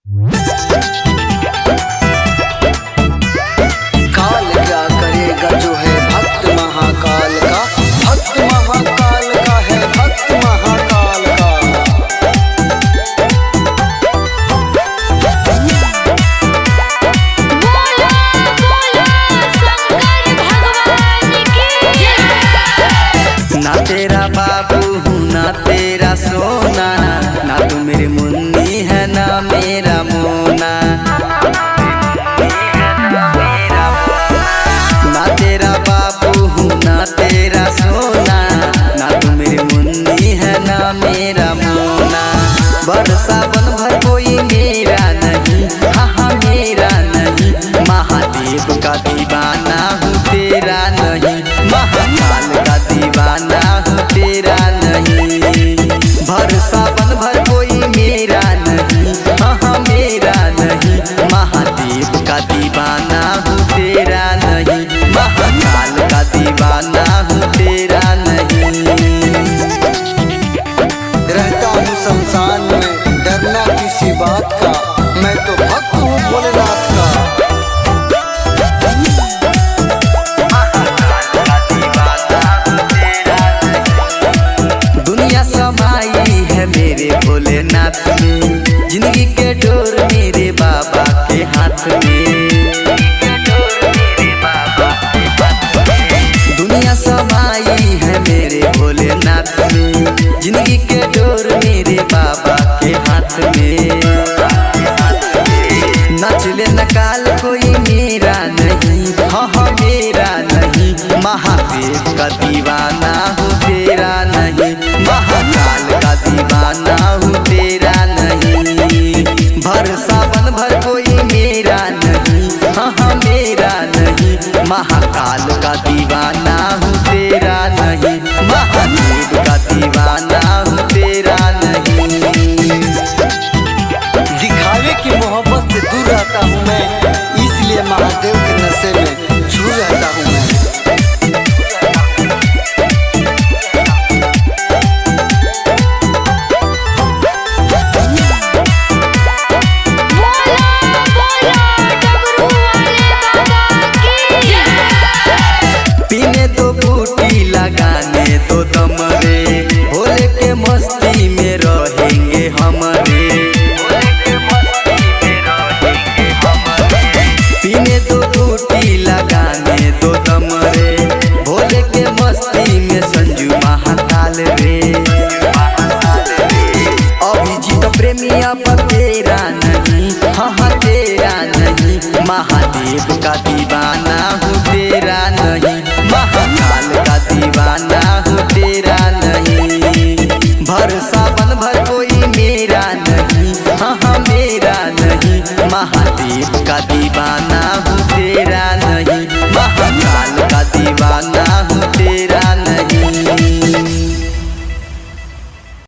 काल क्या करेगा जो है भक्त महाकाल का, भक्त महाकाल का है, भक्त महाकाल का। बोलो बोलो शंकर भगवान की जय। ना तेरा बाबू हूँ ना तेरा सोना, ना तू मेरी मुन्नी है ना मेरा मोना। ना तेरा बाबू हूँ ना तेरा सोना, ना तू मेरी मुन्नी है ना मेरा मोना। बरसा बन भर कोई मेरा नहीं, हाँ मेरा नहीं। महादेव का दीवाना हूँ तेरा नहीं, महाकाल का दीवाना हूँ तेरा नहीं। भरसा बन भर कोई मेरा नहीं, हाँ मेरा नहीं। महादेव का दीवाना हूँ तेरा नहीं, महाकाल का दीवाना हूँ तेरा नहीं। रहता हूँ शमशान में, डरना किसी बात का, मैं तो भक्त हूँ भोलेनाथ का। दुनिया समाई है मेरे भोलेनाथ में, जिंदगी के डोर मेरे बाबा के हाथ में। दुनिया समाई है मेरे भोलेनाथ में, जिंदगी के डोर मेरे बाबा के हाथ में। नचले नकाल कोई मेरा नहीं, हाँ मेरा नहीं। महादेव का दीवाना हूँ तेरा नहीं, महाकाल का दीवाना हूँ तेरा नहीं। भरसा बन भर कोई मेरा नहीं, हाँ मेरा नहीं। महाकाल का दीवाना हूँ तेरा नहीं, महादेव का दीवाना हूँ तेरा नहीं। दिखावे की मोहब्बत से दूर रहता हूँ मैं, इसलिए महादेव के नशे में छू रहता हूँ मैं। बोलो बोलो डमरू वाले बाबा की जय। पीने तो बूटी लगाने तो दम रे, भोले के मस्ती में रहेंगे हमरे। पीने तो बूटी लगाने तो दम रे, भोले के मस्ती में संजू महाकाल रे। अभिजीत प्रेमिया पर तेरा नहीं, हाँ तेरा नहीं। महादेव का दीवाना हूँ तेरा नहीं, महाकाल का दीवाना हूँ तेरा नहीं। भरसा बन भर कोई मेरा नहीं, हाँ मेरा नहीं। महादेव का दीवाना